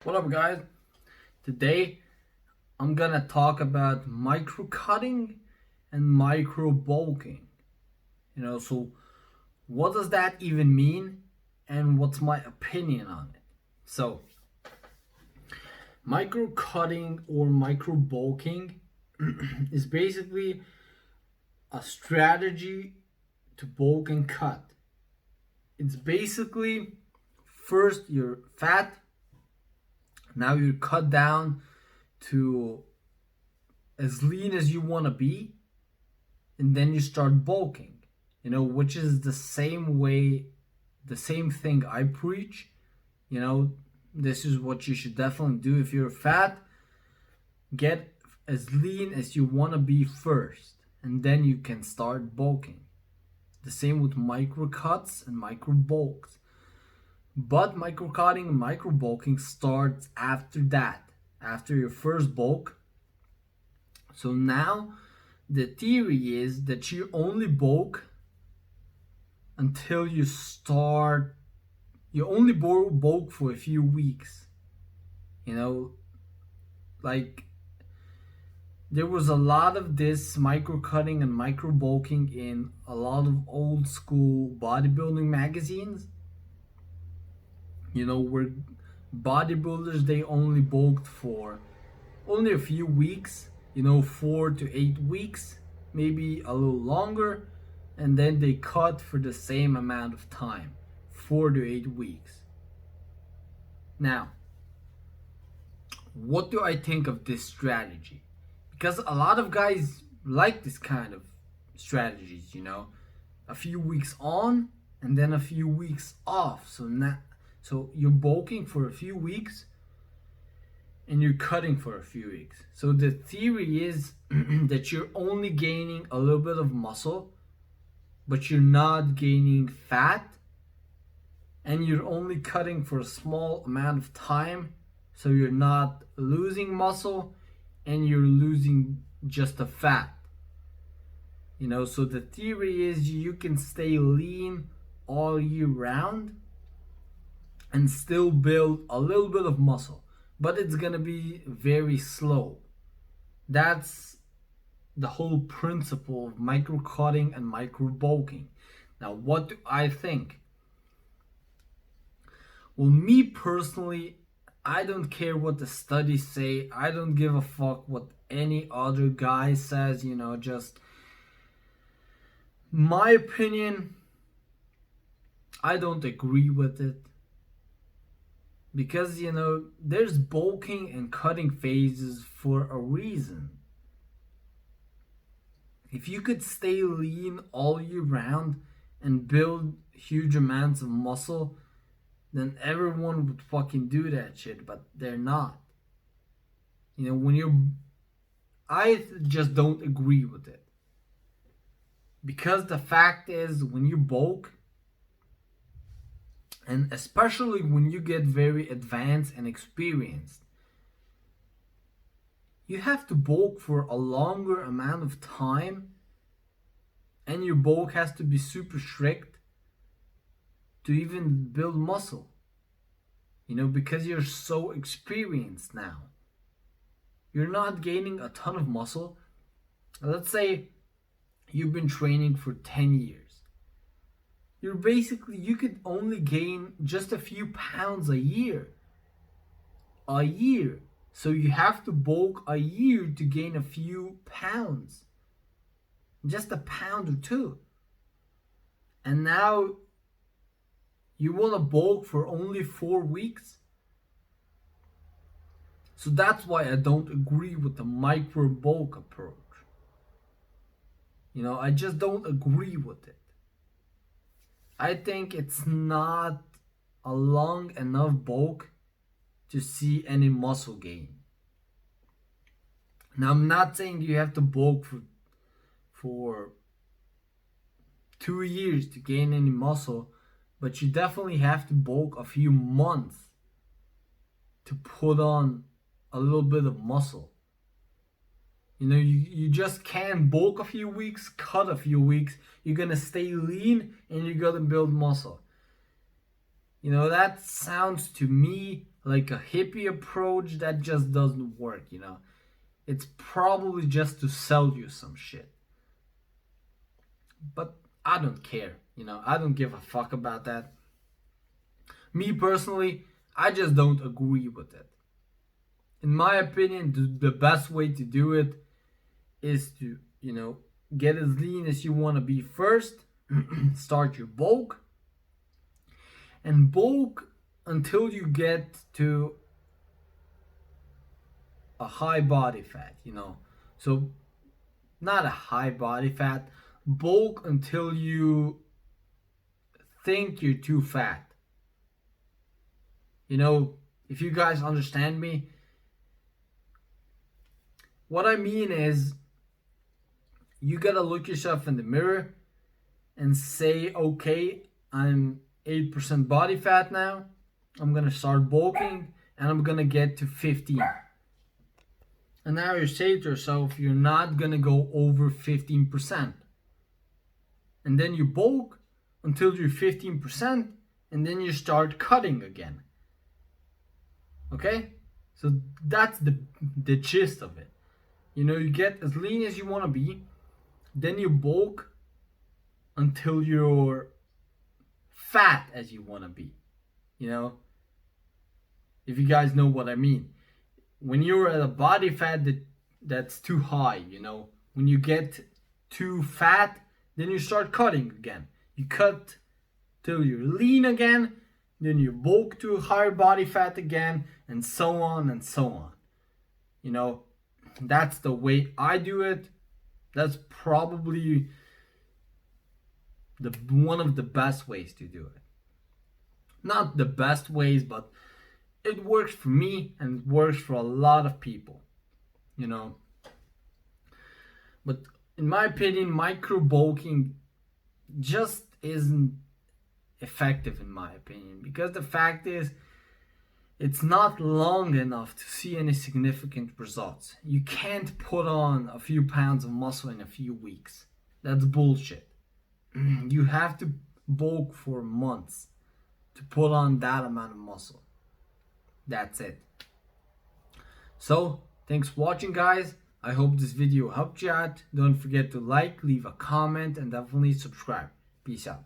What up, guys? Today I'm gonna talk about micro cutting and micro bulking. So what does that even mean, and what's my opinion on it? So, micro cutting or micro bulking is basically a strategy to bulk and cut. It's basically first you're fat, now you cut down to as lean as you want to be, and then you start bulking, which is the same way, the same thing I preach. you know this is what you should definitely do. If you're fat, get as lean as you want to be first, and then you can start bulking. The same with micro cuts and micro bulks, but micro cutting and micro bulking starts after that, after your first bulk. So now the theory is that you only bulk until you only bulk for a few weeks. You know, like there was a lot of this micro cutting and micro bulking in a lot of old school bodybuilding magazines. Where bodybuilders, they only bulked for only a few weeks, 4 to 8 weeks, maybe a little longer, and then they cut for the same amount of time, 4 to 8 weeks. Now, what do I think of this strategy? Because a lot of guys like this kind of strategies, a few weeks on and then a few weeks off. So you're bulking for a few weeks and you're cutting for a few weeks. So the theory is that you're only gaining a little bit of muscle, but you're not gaining fat, and you're only cutting for a small amount of time, so you're not losing muscle and you're losing just the fat. So the theory is you can stay lean all year round and still build a little bit of muscle, but it's gonna be very slow. That's the whole principle of micro cutting and micro bulking. Now, what do I think? Well, me personally, I don't care what the studies say. I don't give a fuck what any other guy says, just my opinion. I don't agree with it. Because, there's bulking and cutting phases for a reason. If you could stay lean all year round and build huge amounts of muscle, then everyone would fucking do that shit, but they're not. I just don't agree with it. Because the fact is, when you bulk, and especially when you get very advanced and experienced, you have to bulk for a longer amount of time, and your bulk has to be super strict to even build muscle. Because you're so experienced now. You're not gaining a ton of muscle. Let's say you've been training for 10 years. You could only gain just a few pounds a year. A year. So you have to bulk a year to gain a few pounds. Just a pound or two. And now you want to bulk for only 4 weeks? So that's why I don't agree with the micro bulk approach. I just don't agree with it. I think it's not a long enough bulk to see any muscle gain. Now, I'm not saying you have to bulk for 2 years to gain any muscle, but you definitely have to bulk a few months to put on a little bit of muscle. You just can't bulk a few weeks, cut a few weeks. You're gonna stay lean and you're gonna build muscle. That sounds to me like a hippie approach that just doesn't work, you know. It's probably just to sell you some shit. But I don't care, you know. I don't give a fuck about that. Me personally, I just don't agree with it. In my opinion, the best way to do it is to, you know, get as lean as you want to be first, start your bulk, and bulk until you get to a high body fat, you know. So, not a high body fat, bulk until you think you're too fat. You know, if you guys understand me, what I mean is you gotta look yourself in the mirror and say, okay, I'm 8% body fat now. I'm gonna start bulking and I'm gonna get to 15. And now you say to yourself, you're not gonna go over 15%. And then you bulk until you're 15%, and then you start cutting again. Okay? So that's the gist of it. You know, you get as lean as you want to be, then you bulk until you're fat as you want to be. You know? If you guys know what I mean. When you're at a body fat that's too high, you know, when you get too fat, then you start cutting again. You cut till you're lean again, then you bulk to higher body fat again, and so on and so on. You know, that's the way I do it. That's probably one of the best ways to do it. Not the best ways, but it works for me and it works for a lot of people, you know. But in my opinion, micro bulking just isn't effective, in my opinion, because the fact is it's not long enough to see any significant results. You can't put on a few pounds of muscle in a few weeks. That's bullshit. You have to bulk for months to put on that amount of muscle. That's it. So, thanks for watching, guys. I hope this video helped you out. Don't forget to like, leave a comment, and definitely subscribe. Peace out.